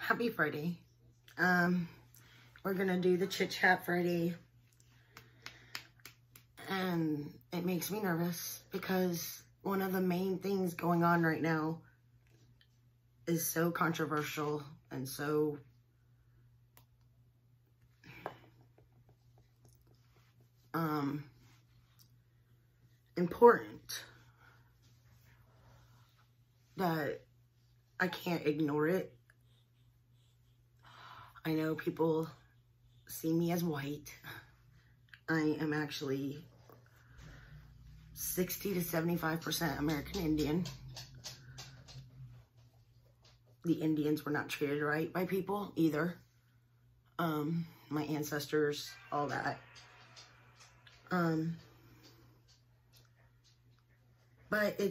Happy Friday. We're gonna do the Chit Chat Friday. And it makes me nervous because one of the main things going on right now is so controversial and so important that I can't ignore it. I know people see me as white. I am actually 60 to 75% American Indian. The Indians were not treated right by people either. My ancestors, all that. But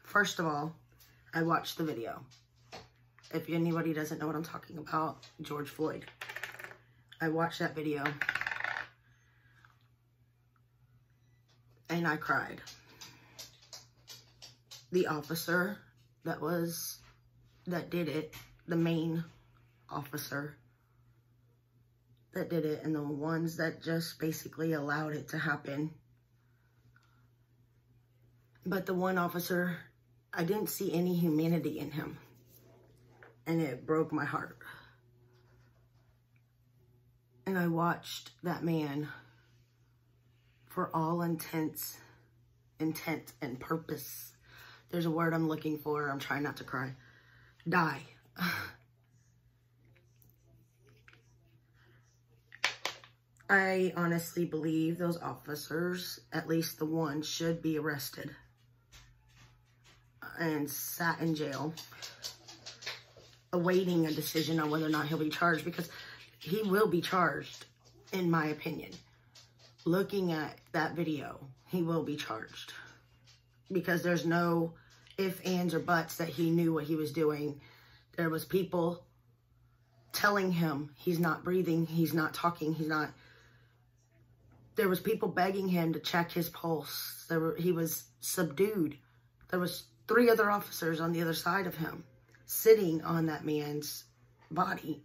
first of all, I watched the video. If anybody doesn't know what I'm talking about, George Floyd. I watched that video and I cried. The officer that did it, the main officer that did it, and the ones that just basically allowed it to happen. But the one officer, I didn't see any humanity in him. And it broke my heart. And I watched that man, for all intent and purpose. There's a word I'm looking for. I'm trying not to cry. Die. I honestly believe those officers, at least the one, should be arrested and sat in jail, awaiting a decision on whether or not he'll be charged, because he will be charged, in my opinion. Looking at that video, he will be charged, because there's no ifs, ands, or buts that he knew what he was doing. There was people telling him he's not breathing, he's not talking, there was people begging him to check his pulse. He was subdued. There was 3 other officers on the other side of him, sitting on that man's body.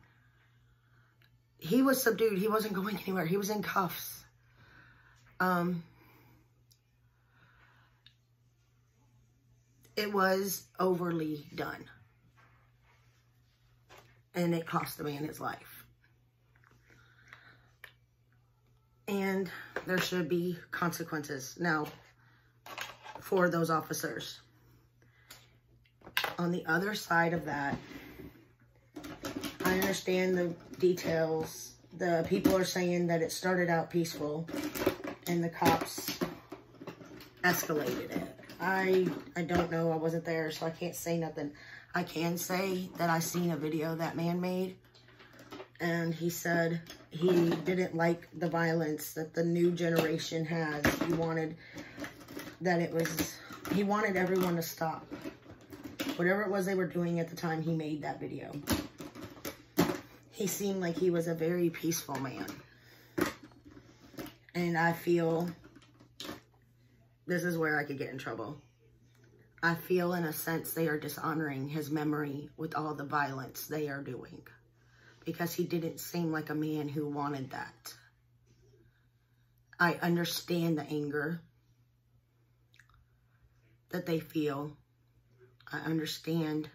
He was subdued. He wasn't going anywhere. He was in cuffs. It was overly done. And it cost the man his life. And there should be consequences now for those officers. On the other side of that, I understand the details. The people are saying that it started out peaceful and the cops escalated it. I don't know. I wasn't there, so I can't say nothing. I can say that I seen a video that man made, and he said he didn't like the violence that the new generation has. He wanted everyone to stop. Whatever it was they were doing at the time he made that video. He seemed like he was a very peaceful man. And I feel, this is where I could get in trouble. I feel in a sense they are dishonoring his memory with all the violence they are doing. Because he didn't seem like a man who wanted that. I understand the anger that they feel. I understand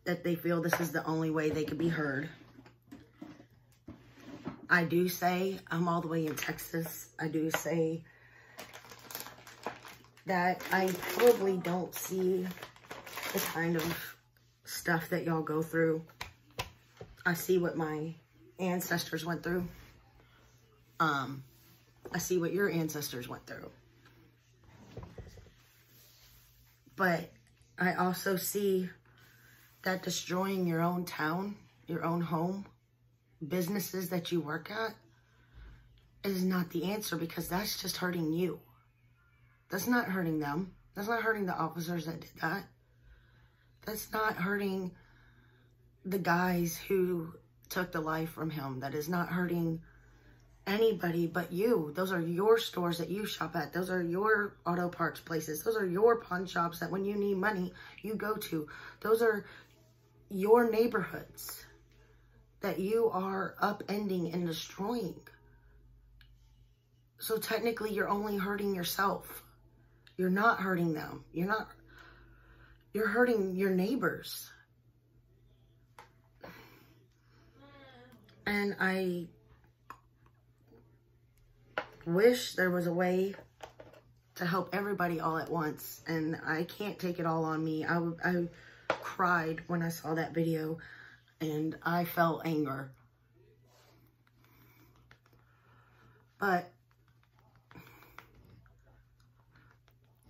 that they feel this is the only way they could be heard. I do say, I'm all the way in Texas. I do say that I probably don't see the kind of stuff that y'all go through. I see what my ancestors went through. I see what your ancestors went through. But I also see that destroying your own town, your own home, businesses that you work at is not the answer, because that's just hurting you. That's not hurting them. That's not hurting the officers that did that. That's not hurting the guys who took the life from him. That is not hurting anybody but you. Those are your stores that you shop at. Those are your auto parts places. Those are your pawn shops that when you need money, you go to. Those are your neighborhoods that you are upending and destroying. So technically, you're only hurting yourself. You're not hurting them. You're hurting your neighbors. And I wish there was a way to help everybody all at once. And I can't take it all on me. I cried when I saw that video, and I felt anger. But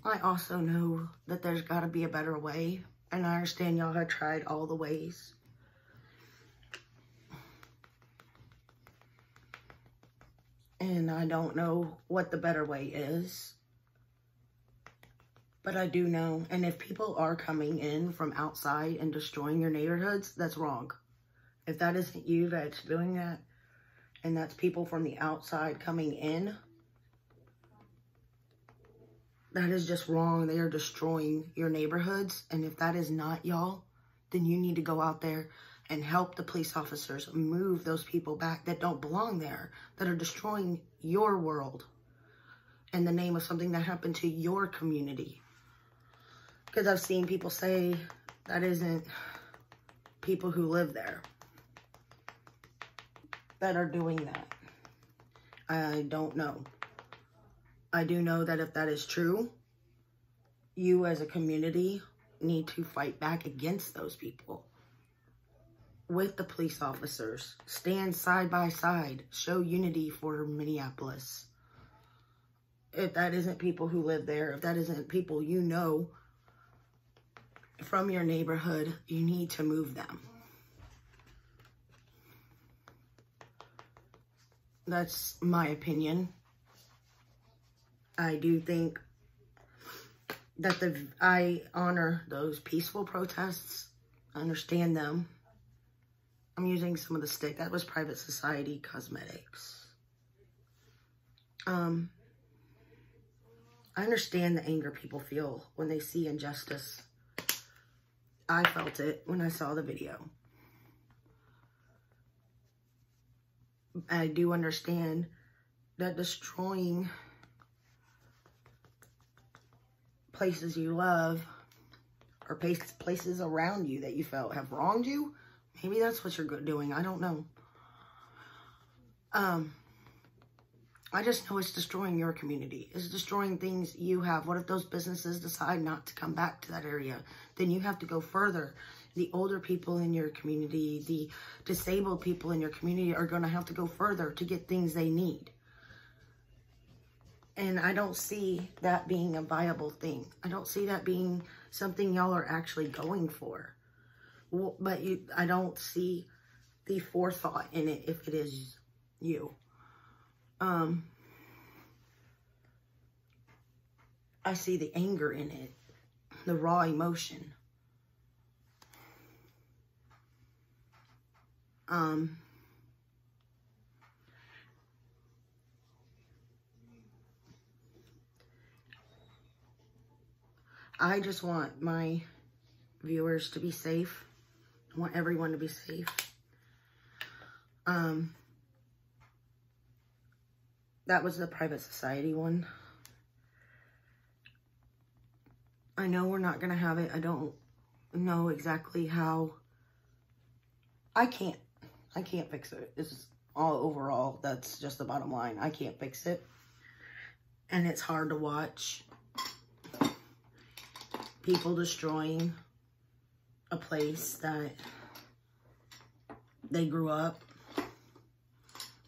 I also know that there's got to be a better way. And I understand y'all have tried all the ways. And I don't know what the better way is. But I do know. And if people are coming in from outside and destroying your neighborhoods, that's wrong. If that isn't you that's doing that, and that's people from the outside coming in, that is just wrong. They are destroying your neighborhoods. And if that is not y'all, then you need to go out there and help the police officers move those people back that don't belong there, that are destroying your world in the name of something that happened to your community. Because I've seen people say that isn't people who live there that are doing that. I don't know. I do know that if that is true, you as a community need to fight back against those people. With the police officers. Stand side by side. Show unity for Minneapolis. If that isn't people who live there, if that isn't people you know from your neighborhood, you need to move them. That's my opinion. I do think that I honor those peaceful protests. I understand them. I'm using some of the stick. That was Private Society Cosmetics. I understand the anger people feel when they see injustice. I felt it when I saw the video. I do understand that destroying places you love or places around you that you felt have wronged you, maybe that's what you're doing. I don't know. I just know it's destroying your community. It's destroying things you have. What if those businesses decide not to come back to that area? Then you have to go further. The older people in your community, the disabled people in your community are going to have to go further to get things they need. And I don't see that being a viable thing. I don't see that being something y'all are actually going for. Well, but I don't see the forethought in it if it is you. I see the anger in it, the raw emotion. I just want my viewers to be safe. I want everyone to be safe. That was the Private Society one. I know we're not going to have it. I don't know exactly how. I can't fix it. This is all overall. That's just the bottom line. I can't fix it. And it's hard to watch people destroying a place that they grew up.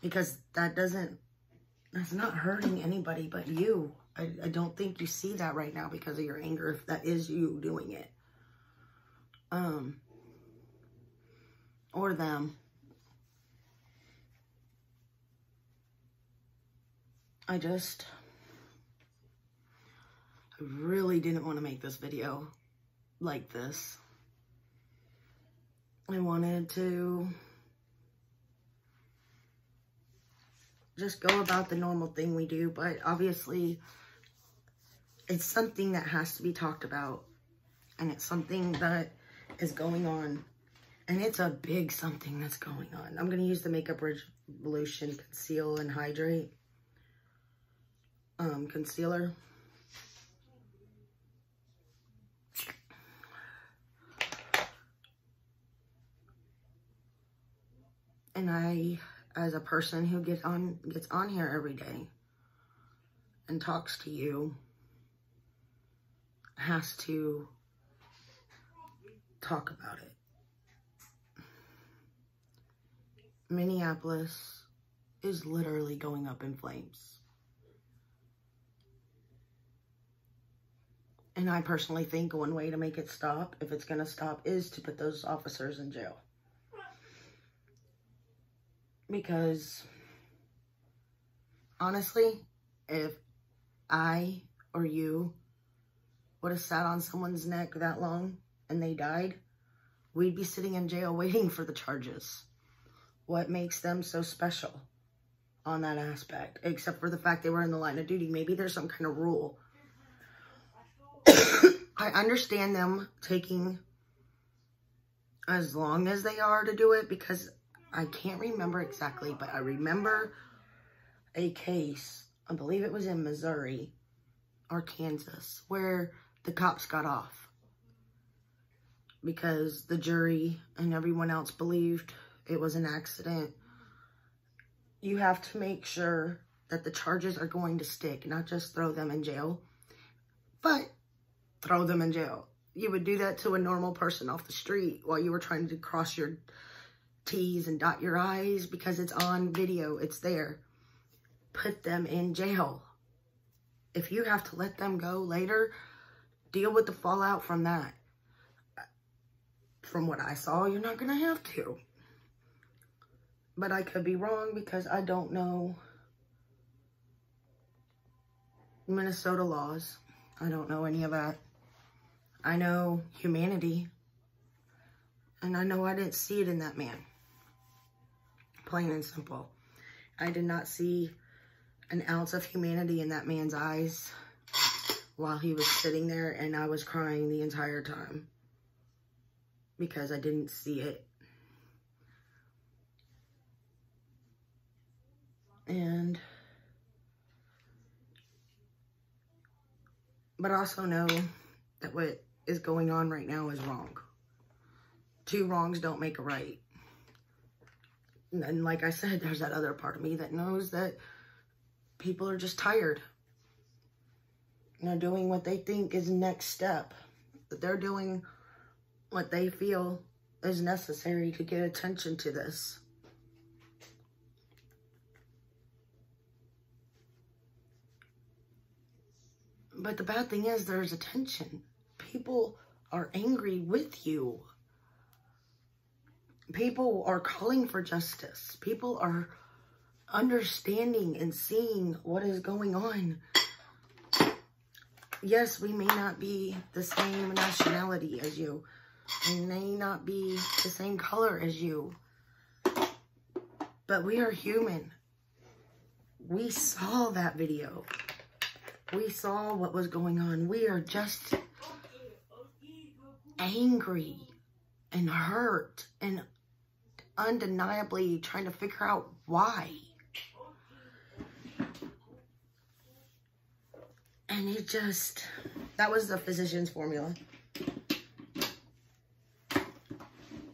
Because that's not hurting anybody but you. I don't think you see that right now because of your anger, if that is you doing it. Or them. I really didn't want to make this video like this. I wanted to just go about the normal thing we do. But obviously, it's something that has to be talked about. And it's something that is going on. And it's a big something that's going on. I'm going to use the Makeup Revolution Conceal and Hydrate concealer. And I, as a person who gets on here every day and talks to you, has to talk about it. Minneapolis is literally going up in flames. And I personally think one way to make it stop, if it's going to stop, is to put those officers in jail. Because, honestly, if I or you would have sat on someone's neck that long and they died, we'd be sitting in jail waiting for the charges. What makes them so special on that aspect? Except for the fact they were in the line of duty. Maybe there's some kind of rule. I understand them taking as long as they are to do it, because I can't remember exactly, but I remember a case, I believe it was in Missouri or Kansas, where the cops got off because the jury and everyone else believed it was an accident. You have to make sure that the charges are going to stick, not just throw them in jail, but throw them in jail. You would do that to a normal person off the street while you were trying to cross your T's and dot your I's because it's on video. It's there. Put them in jail. If you have to let them go later, deal with the fallout from that. From what I saw, you're not going to have to. But I could be wrong because I don't know Minnesota laws. I don't know any of that. I know humanity. And I know I didn't see it in that man. Plain and simple. I did not see an ounce of humanity in that man's eyes while he was sitting there, and I was crying the entire time because I didn't see it. But also know that what is going on right now is wrong. Two wrongs don't make a right. And like I said, there's that other part of me that knows that people are just tired. And they're doing what they think is next step. That they're doing what they feel is necessary to get attention to this. But the bad thing is there's attention. People are angry with you. People are calling for justice. People are understanding and seeing what is going on. Yes, we may not be the same nationality as you. We may not be the same color as you. But we are human. We saw that video. We saw what was going on. We are just angry and hurt and undeniably trying to figure out why. And it just, that was the physician's formula.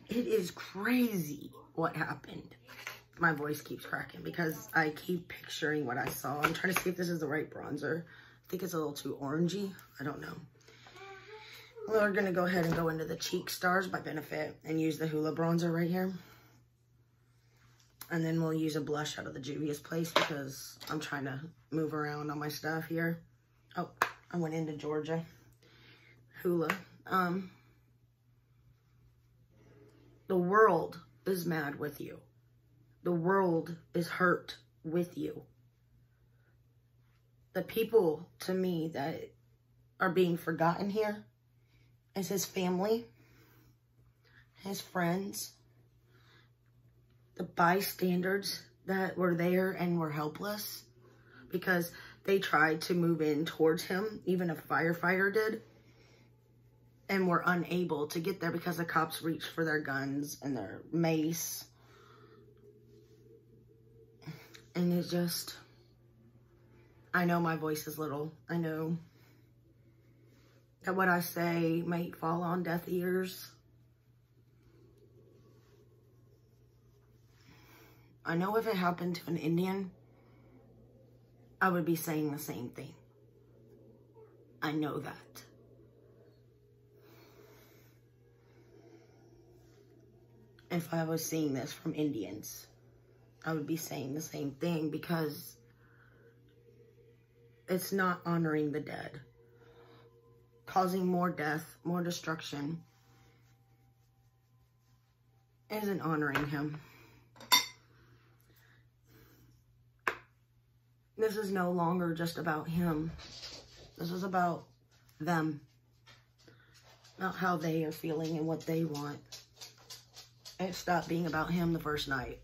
It is crazy what happened. My voice keeps cracking because I keep picturing what I saw. I'm trying to see if this is the right bronzer. I think it's a little too orangey. I don't know. Well, we're going to go ahead and go into the Cheek Stars by Benefit and use the Hoola bronzer right here. And then we'll use a blush out of the Juvia's Place because I'm trying to move around on my stuff here. Oh, I went into Georgia. Hoola. The world is mad with you. The world is hurt with you. The people, to me, that are being forgotten here is his family, his friends, the bystanders that were there and were helpless because they tried to move in towards him, even a firefighter did, and were unable to get there because the cops reached for their guns and their mace. And it just, I know my voice is little. I know that what I say might fall on deaf ears. I know if it happened to an Indian, I would be saying the same thing. I know that. If I was seeing this from Indians, I would be saying the same thing because it's not honoring the dead. Causing more death, more destruction isn't honoring him. This is no longer just about him. This is about them. About how they are feeling and what they want. It stopped being about him the first night.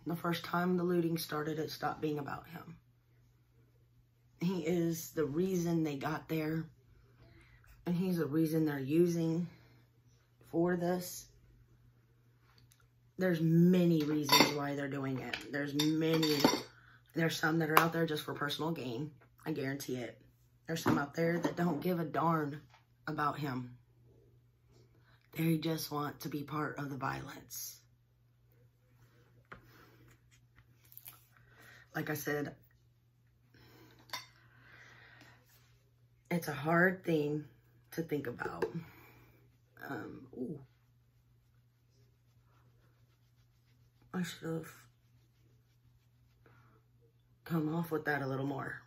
The first time the looting started, it stopped being about him. He is the reason they got there. And he's the reason they're using for this. There's many reasons why they're doing it. There's some that are out there just for personal gain. I guarantee it. There's some out there that don't give a darn about him. They just want to be part of the violence. Like I said, it's a hard thing to think about. Ooh. I should have come off with that a little more.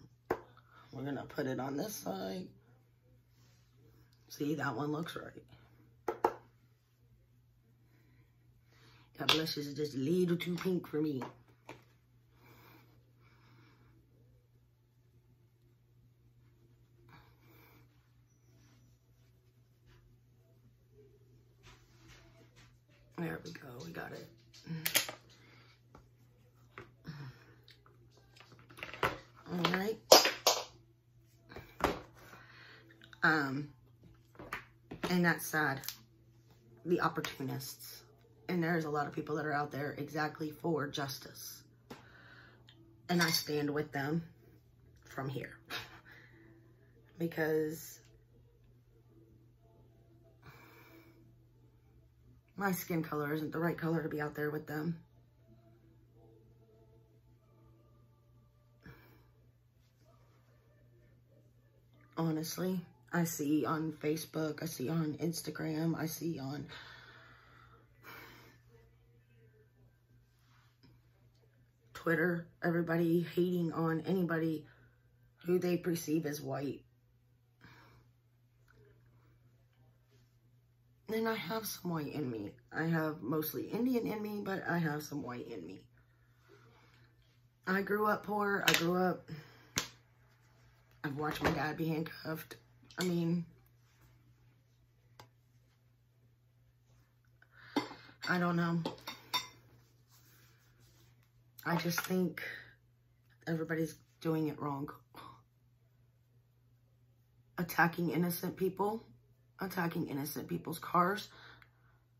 We're going to put it on this side. See, that one looks right. That blush is just a little too pink for me. There we go, we got it. All right. And that's sad. The opportunists. And there's a lot of people that are out there exactly for justice. And I stand with them from here. Because my skin color isn't the right color to be out there with them. Honestly, I see on Facebook, I see on Instagram, I see on Twitter, everybody hating on anybody who they perceive as white. And I have some white in me. I have mostly Indian in me, but I have some white in me. I grew up poor. I've watched my dad be handcuffed. I mean, I don't know. I just think everybody's doing it wrong. Attacking innocent people. Attacking innocent people's cars.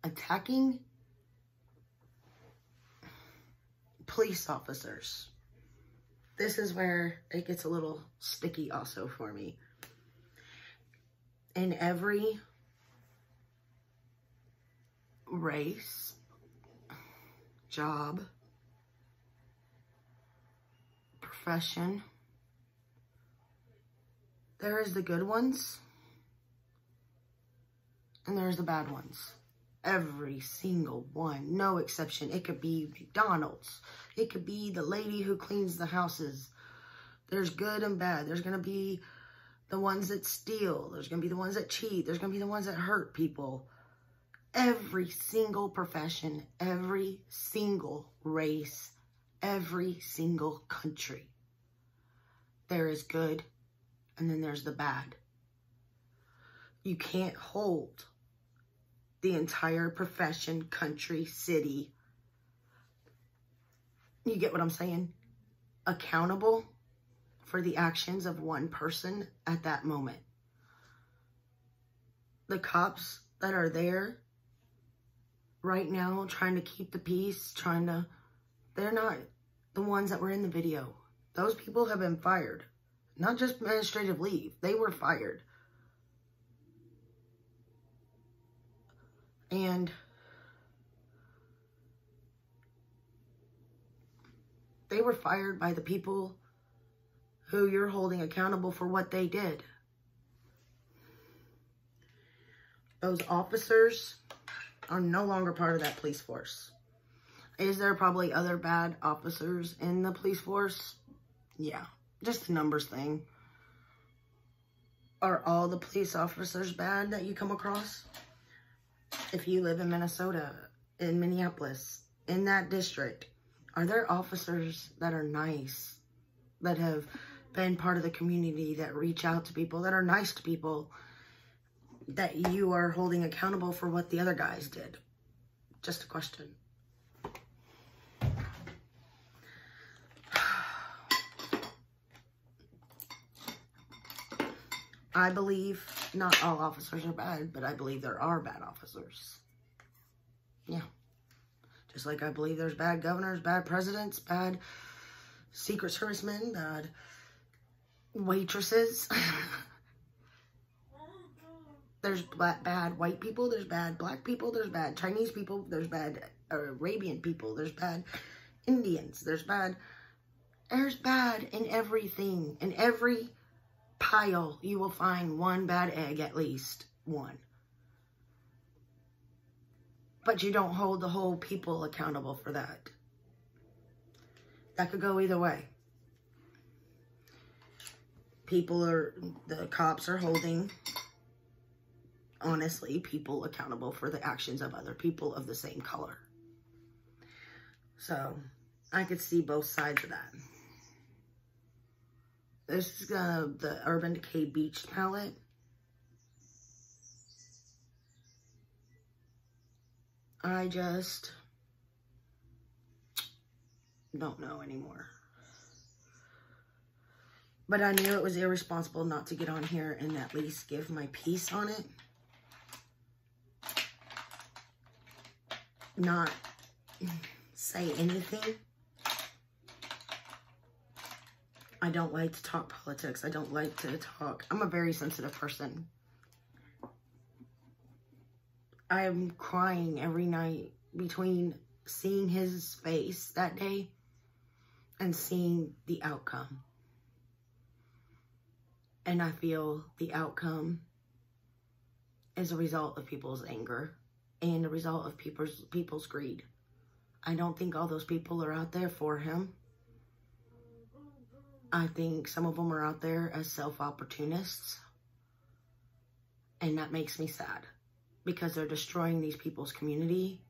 Attacking police officers. This is where it gets a little sticky also for me. In every race, job, profession, there is the good ones and there's the bad ones. Every single one, no exception. It could be McDonald's. It could be the lady who cleans the houses. There's good and bad. There's going to be the ones that steal. There's going to be the ones that cheat. There's going to be the ones that hurt people. Every single profession, every single race, every single country. There is good and then there's the bad. You can't hold the entire profession, country, city You get what I'm saying? Accountable for the actions of one person at that moment. The cops that are there right now trying to keep the peace, they're not the ones that were in the video. Those people have been fired. Not just administrative leave. They were fired. And they were fired by the people who you're holding accountable for what they did. Those officers are no longer part of that police force. Is there probably other bad officers in the police force? Yeah, just a numbers thing. Are all the police officers bad that you come across? If you live in Minnesota, in Minneapolis, in that district, are there officers that are nice, that have been part of the community, that reach out to people, that are nice to people, that you are holding accountable for what the other guys did? Just a question. I believe not all officers are bad, but I believe there are bad officers. Yeah. Just like I believe there's bad governors, bad presidents, bad Secret Servicemen, bad waitresses. There's bad white people, there's bad black people, there's bad Chinese people, there's bad Arabian people, there's bad Indians, there's bad in everything. In every pile, you will find one bad egg, at least one. But you don't hold the whole people accountable for that. That could go either way. The cops are holding, honestly, people accountable for the actions of other people of the same color. So, I could see both sides of that. This is the Urban Decay Beach palette. I just don't know anymore. But I knew it was irresponsible not to get on here and at least give my piece on it. Not say anything. I don't like to talk politics. I don't like to talk. I'm a very sensitive person. I am crying every night between seeing his face that day and seeing the outcome. And I feel the outcome is a result of people's anger and a result of people's greed. I don't think all those people are out there for him. I think some of them are out there as self-opportunists. And that makes me sad. Because they're destroying these people's community.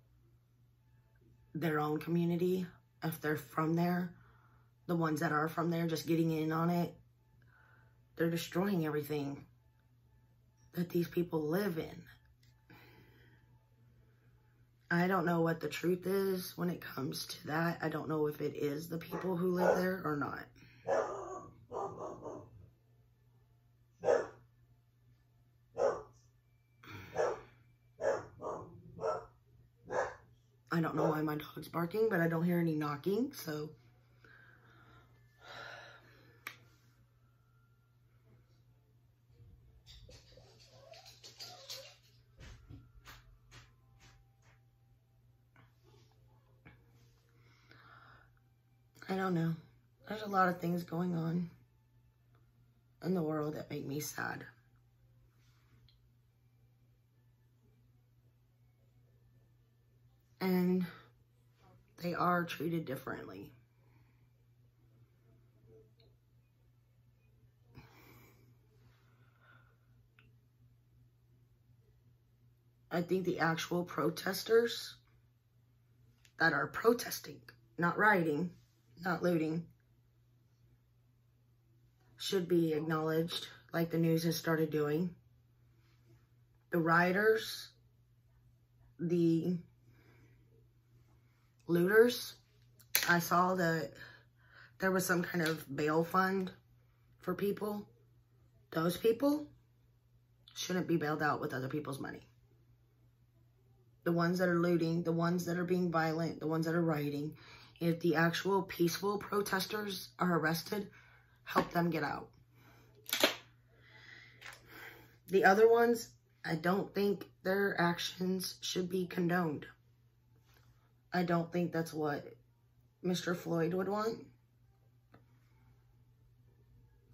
Their own community. If they're from there. The ones that are from there just getting in on it. They're destroying everything that these people live in. I don't know what the truth is when it comes to that. I don't know if it is the people who live there or not. I don't know why my dog's barking, but I don't hear any knocking, so. I don't know. There's a lot of things going on in the world that make me sad. And they are treated differently. I think the actual protesters that are protesting, not rioting, not looting, should be acknowledged like the news has started doing. The rioters, the looters, I saw that there was some kind of bail fund for people. Those people shouldn't be bailed out with other people's money. The ones that are looting, the ones that are being violent, the ones that are rioting. If the actual peaceful protesters are arrested, help them get out. The other ones, I don't think their actions should be condoned. I don't think that's what Mr. Floyd would want.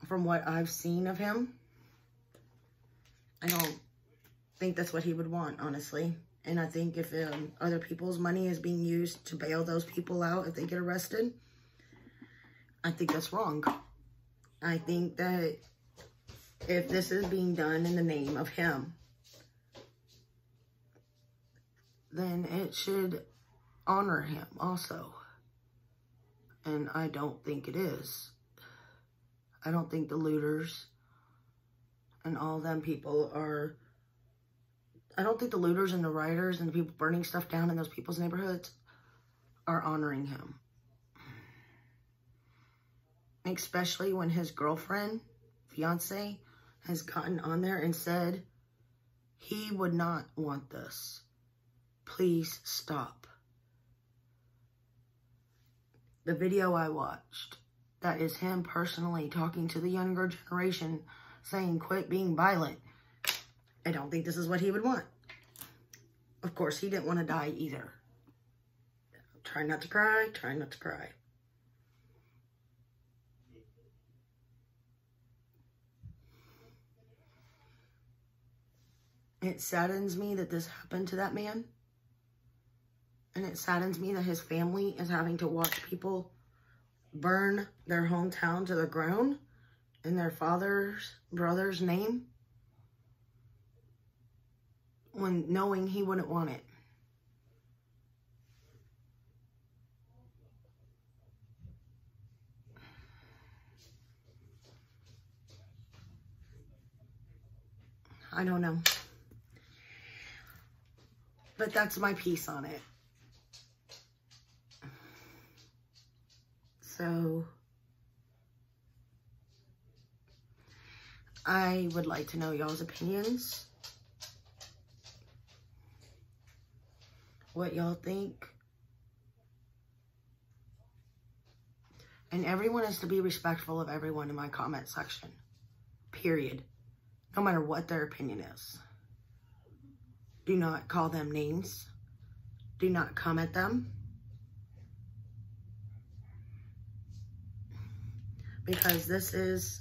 From what I've seen of him, I don't think that's what he would want, honestly. And I think if other people's money is being used to bail those people out if they get arrested, I think that's wrong. I think that if this is being done in the name of him, then it should honor him also. And I don't think it is. I don't think the looters and all them people are... I don't think the looters and the rioters and the people burning stuff down in those people's neighborhoods are honoring him. Especially when his girlfriend, fiance, has gotten on there and said he would not want this. Please stop. The video I watched, that is him personally talking to the younger generation saying quit being violent. I don't think this is what he would want. Of course, he didn't want to die either. Try not to cry, try not to cry. It saddens me that this happened to that man. And it saddens me that his family is having to watch people burn their hometown to the ground in their father's brother's name, when knowing he wouldn't want it. I don't know. But that's my piece on it. So, I would like to know y'all's opinions. What y'all think. And everyone is to be respectful of everyone in my comment section. Period. No matter what their opinion is. Do not call them names. Do not come at them. Because this is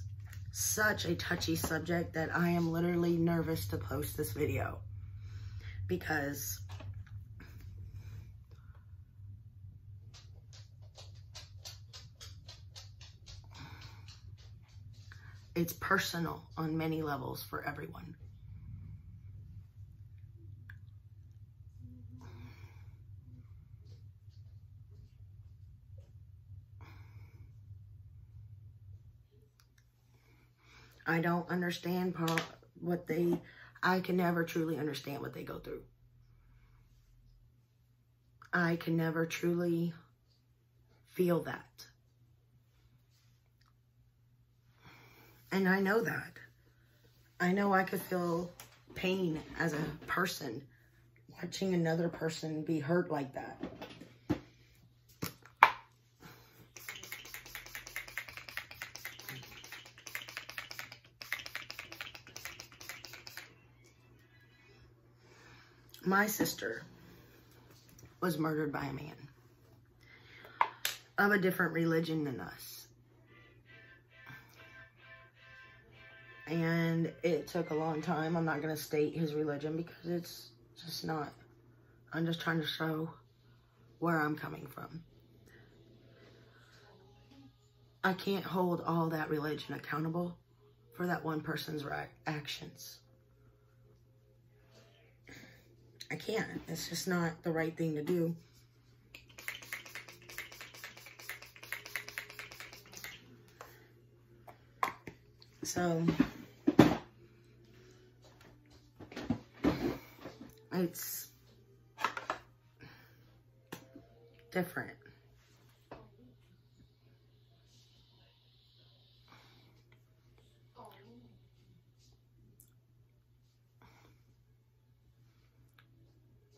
such a touchy subject that I am literally nervous to post this video. Because it's personal on many levels for everyone. I don't understand I can never truly understand what they go through. I can never truly feel that. And I know that. I know I could feel pain as a person watching another person be hurt like that. My sister was murdered by a man of a different religion than us. And it took a long time. I'm not going to state his religion because it's just not. I'm just trying to show where I'm coming from. I can't hold all that religion accountable for that one person's actions. I can't. It's just not the right thing to do. So, it's different.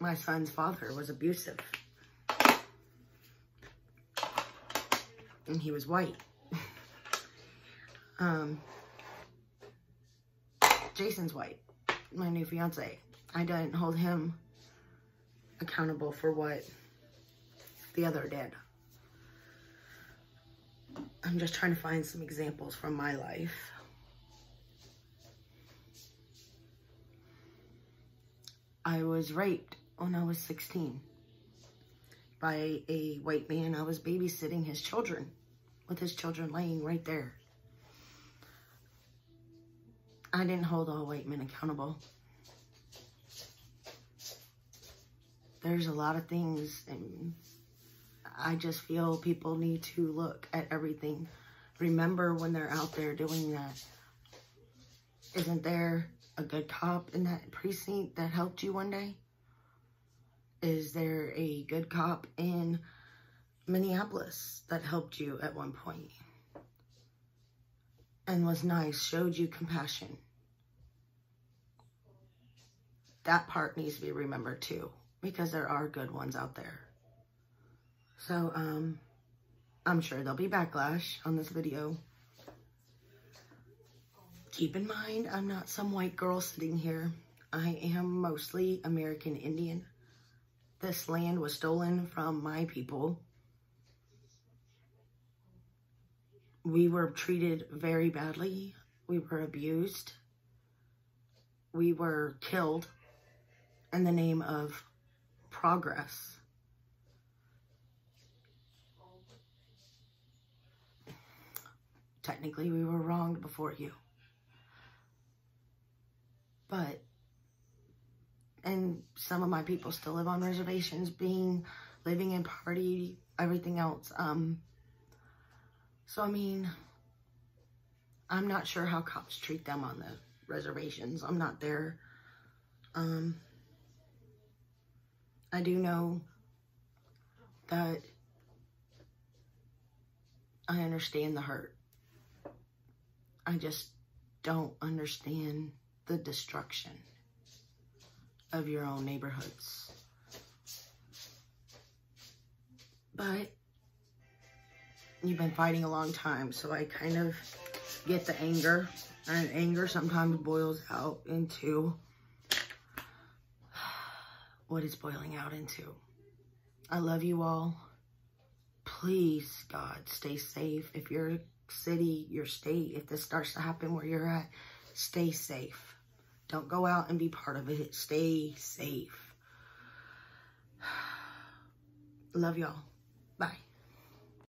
my son's father was abusive. And he was white. Jason's white, my new fiance. I didn't hold him accountable for what the other did. I'm just trying to find some examples from my life. I was raped when I was 16 by a white man. I was babysitting his children, with his children laying right there. I didn't hold all white men accountable. There's a lot of things, and I just feel people need to look at everything. Remember when they're out there doing that. Isn't there a good cop in that precinct that helped you one day? Is there a good cop in Minneapolis that helped you at one point and was nice, showed you compassion? That part needs to be remembered too, because there are good ones out there. So, I'm sure there'll be backlash on this video. Keep in mind, I'm not some white girl sitting here. I am mostly American Indian. This land was stolen from my people. We were treated very badly. We were abused. We were killed in the name of progress. Technically, we were wronged before you. But, and some of my people still live on reservations, living in poverty, everything else. So, I mean, I'm not sure how cops treat them on the reservations. I'm not there. I do know that I understand the hurt. I just don't understand the destruction of your own neighborhoods. But you've been fighting a long time, so I kind of get the anger. And anger sometimes boils out into what it's boiling out into. I love you all. Please, God, stay safe. If your city, your state, if this starts to happen where you're at, stay safe. Don't go out and be part of it. Stay safe. Love y'all. Bye.